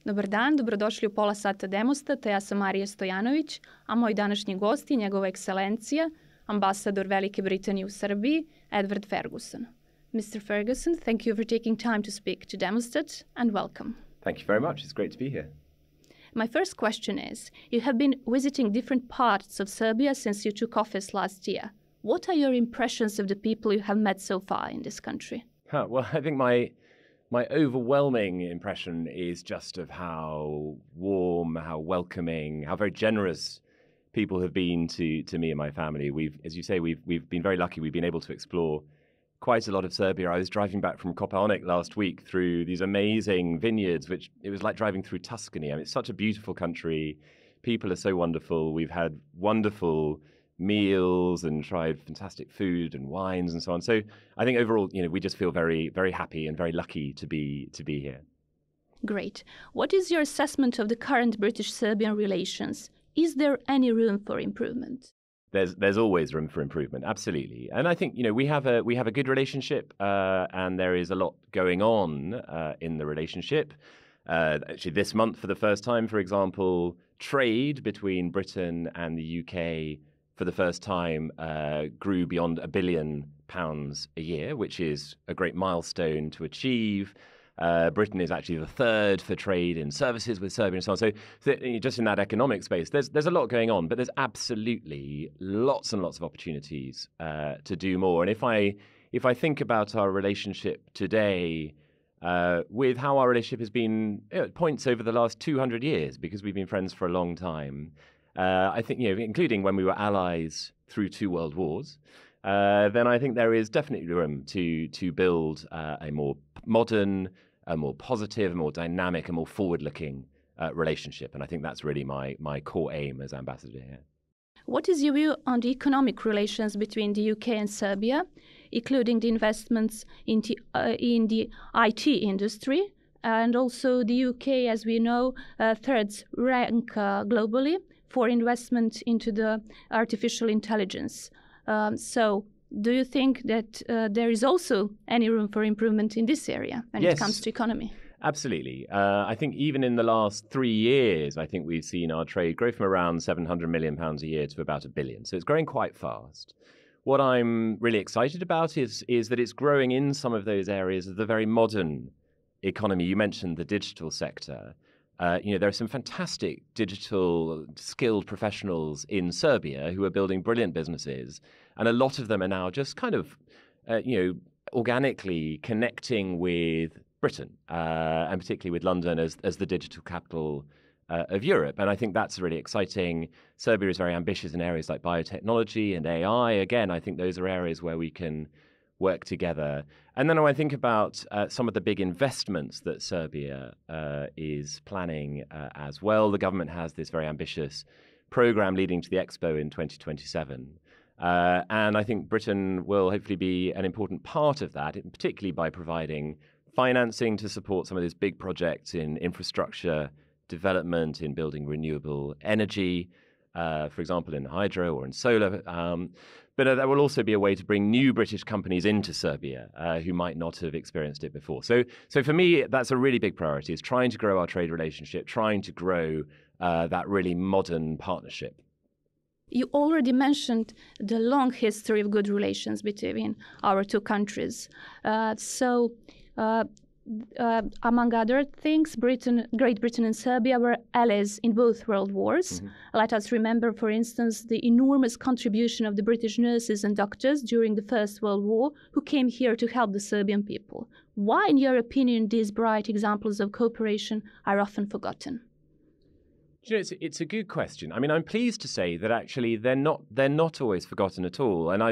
Dobar dan, dobrodošli u Pola sata Demostata, ja sam Marija Stojanović, a moj današnji gost je njegova ekscelencija, ambasador Velike Britanije u Srbiji, Edvard Ferguson. Mr. Ferguson, thank you for taking time to speak to Demostat, and welcome. Thank you very much. It's great to be here. My first question is, you have been visiting different parts of Serbia since you took office last year. What are your impressions of the people you have met so far in this country? Well, I think my overwhelming impression is just of how warm, how welcoming, how very generous people have been to me and my family. As you say, we've been very lucky. We've been able to explore quite a lot of Serbia. I was driving back from Kopaonik last week through these amazing vineyards, which it was like driving through Tuscany. I mean, it's such a beautiful country. People are so wonderful. We've had wonderful meals and tried fantastic food and wines and so on. So I think overall, we just feel very, very happy and very lucky to be here. Great. What is your assessment of the current British-Serbian relations? Is there any room for improvement? There's always room for improvement, absolutely. And I think we have a good relationship, and there is a lot going on in the relationship. Actually, this month, for the first time, for example, trade between Britain and the UK for the first time grew beyond £1 billion a year, which is a great milestone to achieve. Britain is actually the third for trade in services with Serbia and so on. So just in that economic space, there's a lot going on, but there's absolutely lots and lots of opportunities to do more. And if I think about our relationship today, with how our relationship has been at points over the last 200 years, because we've been friends for a long time, I think, including when we were allies through 2 world wars, then I think there is definitely room to build a more modern, a more positive, a more dynamic, a more forward-looking relationship. And I think that's really my core aim as ambassador here. What is your view on the economic relations between the UK and Serbia, including the investments in the IT industry? And also the UK, as we know, third rank globally for investment into the artificial intelligence. So do you think that there is also any room for improvement in this area when it comes to economy? Absolutely. I think even in the last 3 years, I think we've seen our trade grow from around £700 million a year to about £1 billion. So it's growing quite fast. What I'm really excited about is that it's growing in some of those areas of the very modern economy. You mentioned the digital sector. There are some fantastic digital skilled professionals in Serbia who are building brilliant businesses. And a lot of them are now just kind of, organically connecting with Britain, and particularly with London as the digital capital of Europe. And I think that's really exciting. Serbia is very ambitious in areas like biotechnology and AI. Again, I think those are areas where we can work together. And then when I think about some of the big investments that Serbia is planning as well, the government has this very ambitious program leading to the Expo in 2027. And I think Britain will hopefully be an important part of that, particularly by providing financing to support some of these big projects in infrastructure development, in building renewable energy, for example, in hydro or in solar. But that will also be a way to bring new British companies into Serbia who might not have experienced it before. So for me, that's a really big priority, is trying to grow our trade relationship, trying to grow that really modern partnership. You already mentioned the long history of good relations between our two countries. Among other things, Great Britain and Serbia were allies in both world wars. Mm-hmm. Let us remember, for instance, the enormous contribution of the British nurses and doctors during the First World War who came here to help the Serbian people. Why, in your opinion, these bright examples of cooperation are often forgotten? It's a good question. I mean, I'm pleased to say that actually they're not always forgotten at all. And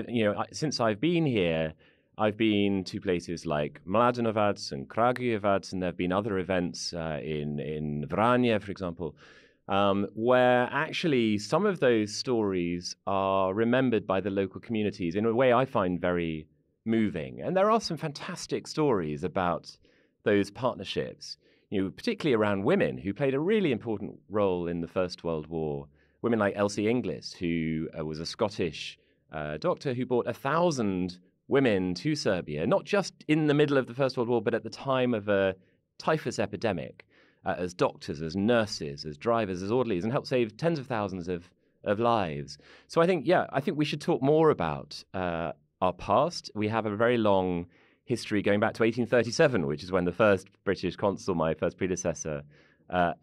since I've been here, I've been to places like Mladenovac and Kragujevac, and there have been other events in Vranje, for example, where actually some of those stories are remembered by the local communities in a way I find very moving. And there are some fantastic stories about those partnerships, particularly around women who played a really important role in the First World War. Women like Elsie Inglis, who was a Scottish doctor who brought 1,000 women to Serbia, not just in the middle of the First World War, but at the time of a typhus epidemic, as doctors, as nurses, as drivers, as orderlies, and helped save tens of thousands of lives. So I think we should talk more about our past. We have a very long history going back to 1837, which is when the first British consul, my first predecessor,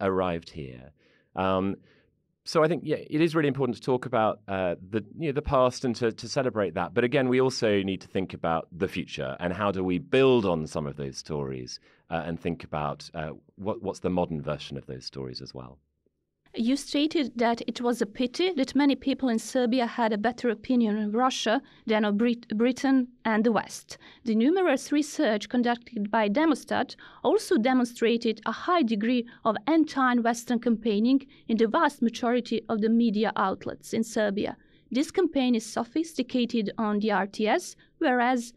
arrived here. So I think, it is really important to talk about the past and to celebrate that. But again, we also need to think about the future and how do we build on some of those stories and think about what's the modern version of those stories as well. You stated that it was a pity that many people in Serbia had a better opinion of Russia than of Britain and the West. The numerous research conducted by Demostata also demonstrated a high degree of anti-Western campaigning in the vast majority of the media outlets in Serbia. This campaign is sophisticated on the RTS, whereas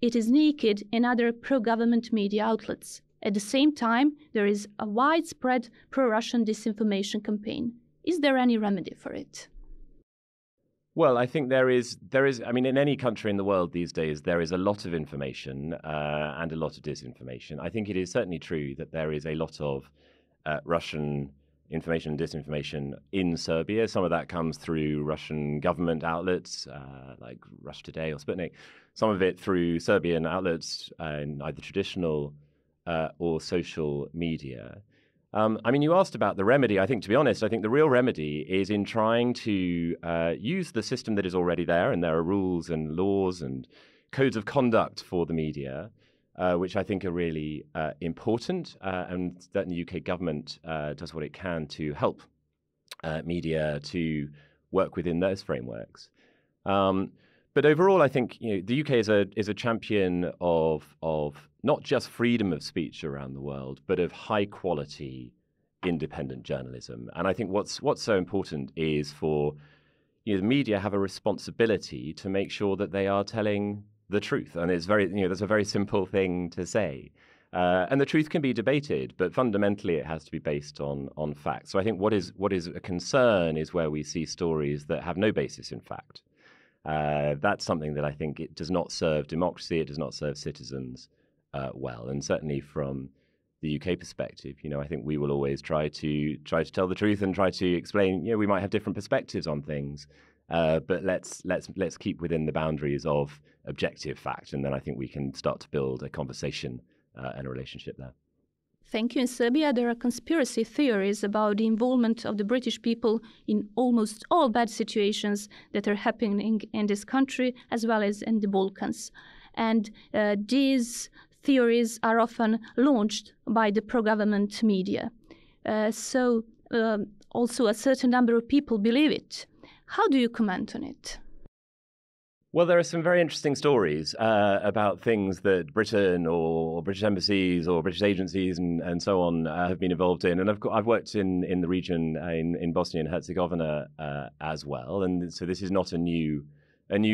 it is naked in other pro-government media outlets. At the same time, there is a widespread pro-Russian disinformation campaign. Is there any remedy for it? Well, I think there is. I mean, in any country in the world these days, there is a lot of information and a lot of disinformation. I think it is certainly true that there is a lot of Russian information and disinformation in Serbia. Some of that comes through Russian government outlets like Russia Today or Sputnik. Some of it through Serbian outlets in either traditional or social media. I mean, you asked about the remedy. I think, to be honest, I think the real remedy is in trying to use the system that is already there, and there are rules and laws and codes of conduct for the media, which I think are really important, and that the UK government does what it can to help media to work within those frameworks. But overall, I think the UK is a champion of not just freedom of speech around the world, but of high quality independent journalism. And I think what's so important is for the media have a responsibility to make sure that they are telling the truth. And it's that's a very simple thing to say. And the truth can be debated, but fundamentally it has to be based on facts. So I think what is a concern is where we see stories that have no basis in fact. That's something that I think it does not serve democracy, it does not serve citizens well. And certainly from the UK perspective, I think we will always try to tell the truth and try to explain. We might have different perspectives on things, but let's keep within the boundaries of objective fact, and then I think we can start to build a conversation and a relationship there. Thank you. In Serbia, there are conspiracy theories about the involvement of the British people in almost all bad situations that are happening in this country, as well as in the Balkans. And these theories are often launched by the pro-government media. So also a certain number of people believe it. How do you comment on it? Well, there are some very interesting stories about things that Britain or British embassies or British agencies and so on have been involved in. And I've worked in the region in Bosnia and Herzegovina as well. And so this is not a new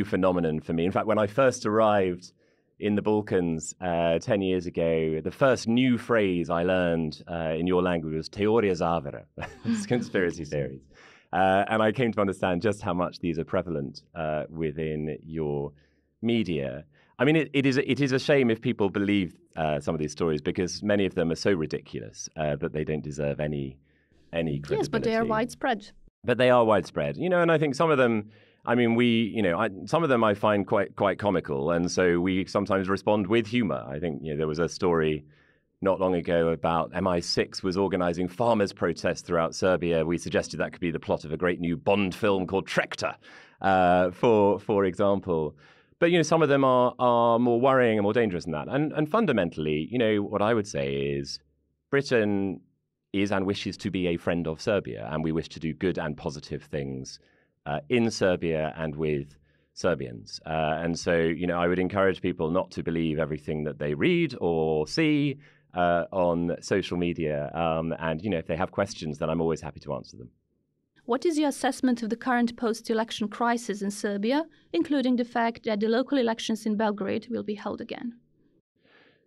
phenomenon for me. In fact, when I first arrived in the Balkans 10 years ago, the first new phrase I learned in your language was teoria zavere. It's conspiracy theories. And I came to understand just how much these are prevalent within your media. I mean, it is a shame if people believe some of these stories, because many of them are so ridiculous that they don't deserve any credibility. Yes, but they are widespread. But they are widespread, and I think some of them. I mean, some of them I find quite comical, and so we sometimes respond with humor. I think there was a story not long ago about MI6 was organizing farmers' protests throughout Serbia. We suggested that could be the plot of a great new Bond film called Trekta, for example. But some of them are more worrying and more dangerous than that. And fundamentally, what I would say is Britain is and wishes to be a friend of Serbia, and we wish to do good and positive things in Serbia and with Serbians. And so, I would encourage people not to believe everything that they read or see on social media. And, if they have questions, then I'm always happy to answer them. What is your assessment of the current post-election crisis in Serbia, including the fact that the local elections in Belgrade will be held again?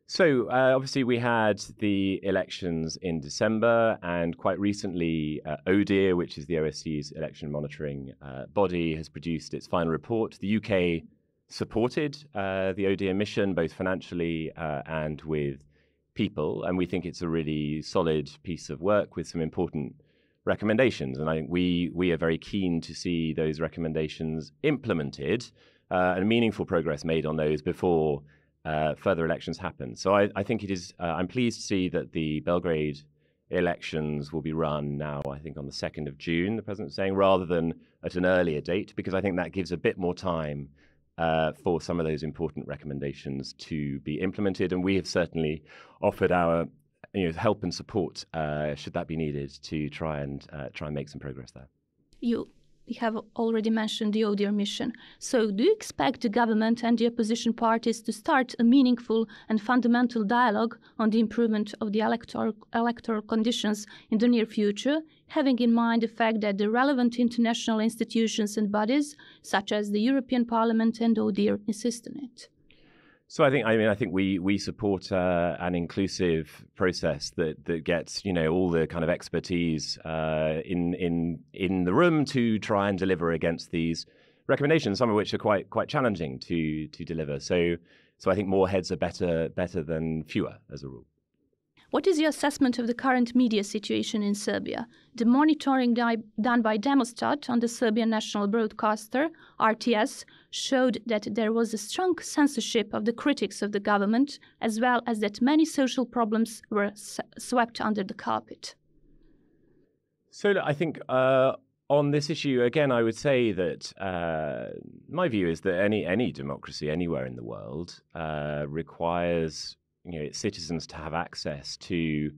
So obviously we had the elections in December, and quite recently ODIHR, which is the OSCE's election monitoring body, has produced its final report. The UK supported the ODIHR mission, both financially and with people, and we think it's a really solid piece of work with some important recommendations. And I think we are very keen to see those recommendations implemented and meaningful progress made on those before further elections happen. So I think it is, I'm pleased to see that the Belgrade elections will be run now, I think on the 2nd of June, the president's saying, rather than at an earlier date, because I think that gives a bit more time for some of those important recommendations to be implemented. And we have certainly offered our help and support, should that be needed, to try and make some progress there. You have already mentioned the ODIHR mission. So do you expect the government and the opposition parties to start a meaningful and fundamental dialogue on the improvement of the electoral conditions in the near future, having in mind the fact that the relevant international institutions and bodies, such as the European Parliament and ODIHR, insist on it? So I think we support an inclusive process that gets all the kind of expertise in the room to try and deliver against these recommendations, some of which are quite challenging to deliver. So I think more heads are better than fewer as a rule. What is your assessment of the current media situation in Serbia? The monitoring done by Demostata on the Serbian national broadcaster, RTS, showed that there was a strong censorship of the critics of the government, as well as that many social problems were swept under the carpet. So I think on this issue, again, I would say that my view is that any democracy anywhere in the world requires its citizens to have access to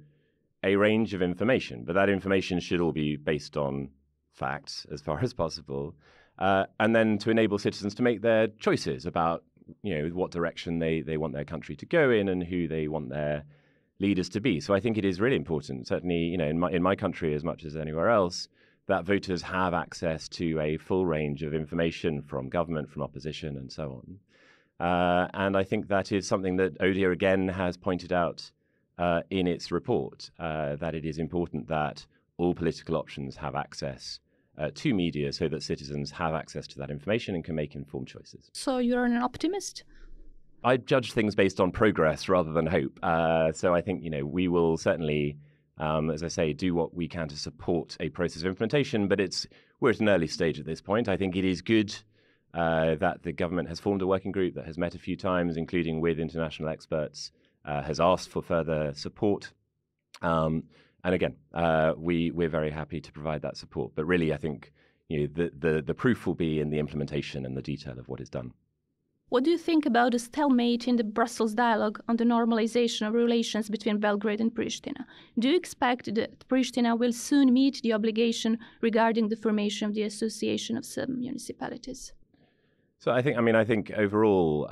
a range of information, but that information should all be based on facts as far as possible, and then to enable citizens to make their choices about what direction they want their country to go in and who they want their leaders to be. So I think it is really important, certainly in my country as much as anywhere else, that voters have access to a full range of information from government, from opposition, and so on. And I think that is something that ODIHR again has pointed out in its report, that it is important that all political options have access to media so that citizens have access to that information and can make informed choices. So you're an optimist? I judge things based on progress rather than hope. So I think, we will certainly, as I say, do what we can to support a process of implementation, but we're at an early stage at this point. I think it is good that the government has formed a working group that has met a few times, including with international experts, has asked for further support. And again, we're very happy to provide that support. But really, I think the proof will be in the implementation and the detail of what is done. What do you think about a stalemate in the Brussels dialogue on the normalization of relations between Belgrade and Pristina? Do you expect that Pristina will soon meet the obligation regarding the formation of the Association of Serbian Municipalities? So I think overall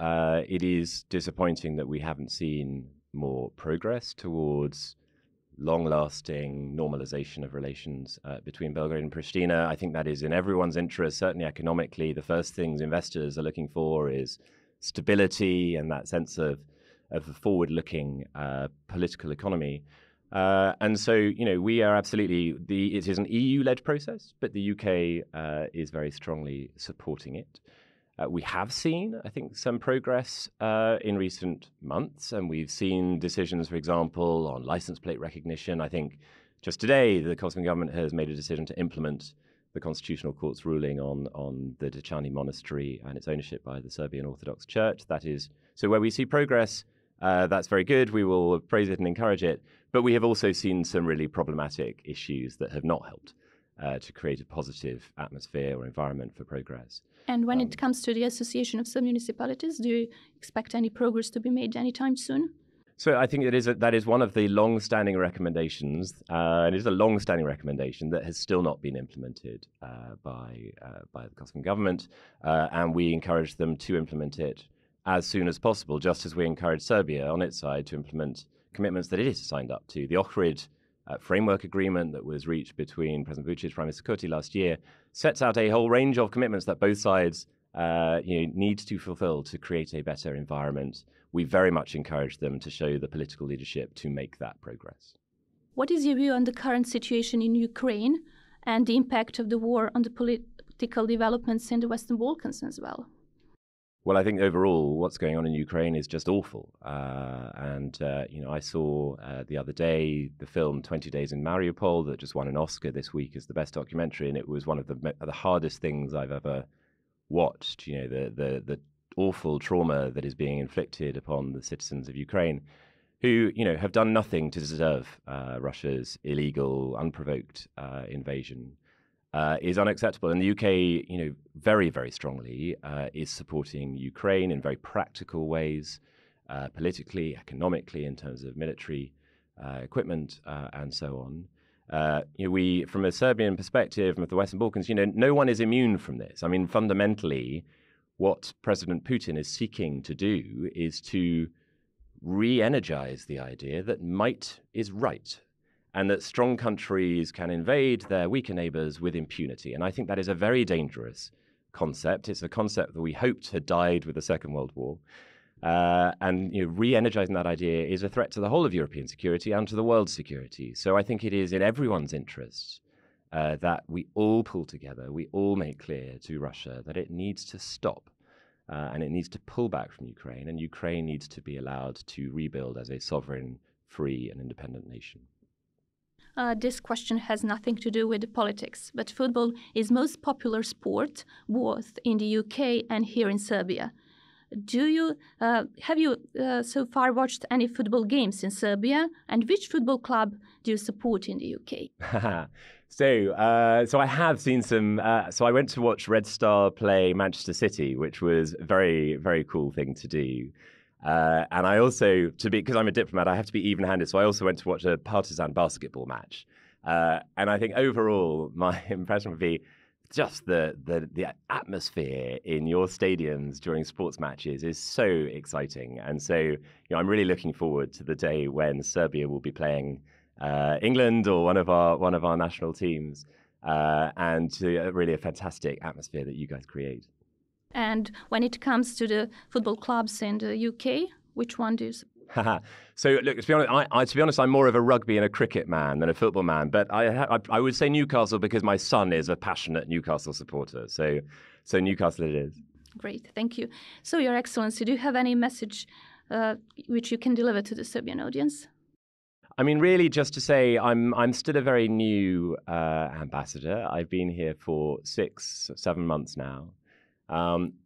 it is disappointing that we haven't seen more progress towards long-lasting normalization of relations between Belgrade and Pristina. I think that is in everyone's interest, certainly economically. The first things investors are looking for is stability and that sense of a forward-looking political economy. And so, we are absolutely, it is an EU-led process, but the UK is very strongly supporting it. We have seen, I think, some progress in recent months, and we've seen decisions, for example, on license plate recognition. I think just today, the Kosovan government has made a decision to implement the Constitutional Court's ruling on the Dečani Monastery and its ownership by the Serbian Orthodox Church. That is, so where we see progress, that's very good. We will praise it and encourage it. But we have also seen some really problematic issues that have not helped to create a positive atmosphere or environment for progress. And when it comes to the Association of Serbian Municipalities, do you expect any progress to be made anytime soon? So I think that is one of the long-standing recommendations, and it is a long-standing recommendation that has still not been implemented by the Kosovan government, and we encourage them to implement it as soon as possible, just as we encourage Serbia on its side to implement commitments that it is signed up to. The Ohrid framework agreement that was reached between President Vučić and Prime Minister Kurti last year sets out a whole range of commitments that both sides need to fulfill to create a better environment. We very much encourage them to show the political leadership to make that progress. What is your view on the current situation in Ukraine and the impact of the war on the political developments in the Western Balkans as well? Well, I think overall what's going on in Ukraine is just awful. I saw the other day the film 20 Days in Mariupol that just won an Oscar this week as the best documentary, and it was one of the hardest things I've ever watched. The awful trauma that is being inflicted upon the citizens of Ukraine who, have done nothing to deserve Russia's illegal, unprovoked invasion. Is unacceptable. And the UK, very, very strongly is supporting Ukraine in very practical ways, politically, economically, in terms of military equipment, and so on. We, from a Serbian perspective, from the Western Balkans, no one is immune from this. I mean, fundamentally, what President Putin is seeking to do is to re-energize the idea that might is right, and that strong countries can invade their weaker neighbors with impunity. And I think that is a very dangerous concept. It's a concept that we hoped had died with the Second World War. Re-energizing that idea is a threat to the whole of European security and to the world's security. So I think it is in everyone's interest that we all pull together, we all make clear to Russia that it needs to stop and it needs to pull back from Ukraine, and Ukraine needs to be allowed to rebuild as a sovereign, free and independent nation. This question has nothing to do with politics, but football is most popular sport both in the UK and here in Serbia. Have you so far watched any football games in Serbia, and which football club do you support in the UK? So I have seen some. So I went to watch Red Star play Manchester City, which was a very, very cool thing to do. And I also, because I'm a diplomat, I have to be even-handed. So I also went to watch a Partizan basketball match. And I think overall, my impression would be just the atmosphere in your stadiums during sports matches is so exciting. And so, I'm really looking forward to the day when Serbia will be playing England or one of our national teams, and to really a fantastic atmosphere that you guys create. And when it comes to the football clubs in the UK, which one do you support? So, look, to be honest, I'm more of a rugby and a cricket man than a football man. But I would say Newcastle because my son is a passionate Newcastle supporter. So Newcastle it is. Great, thank you. So, Your Excellency, do you have any message which you can deliver to the Serbian audience? I mean, really, just to say I'm still a very new ambassador. I've been here for 6-7 months now.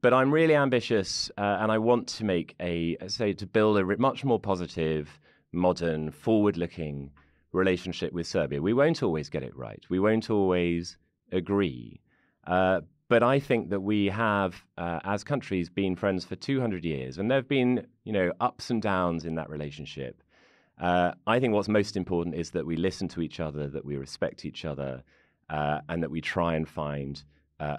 But I'm really ambitious, and I want to make to build a much more positive, modern, forward-looking relationship with Serbia. We won't always get it right. We won't always agree. But I think that we have, as countries, been friends for 200 years, and there have been, ups and downs in that relationship. I think what's most important is that we listen to each other, that we respect each other, and that we try and find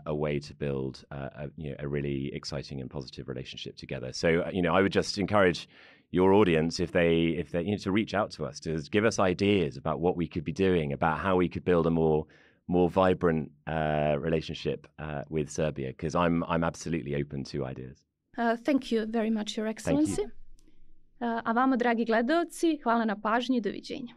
a way to build a really exciting and positive relationship together. So, I would just encourage your audience, if they to reach out to us, to give us ideas about what we could be doing, about how we could build a more vibrant relationship with Serbia, because I'm absolutely open to ideas. Thank you very much, Your Excellency. Thank you. A vama, dragi gledaoci, hvala na pažnji, doviđenja.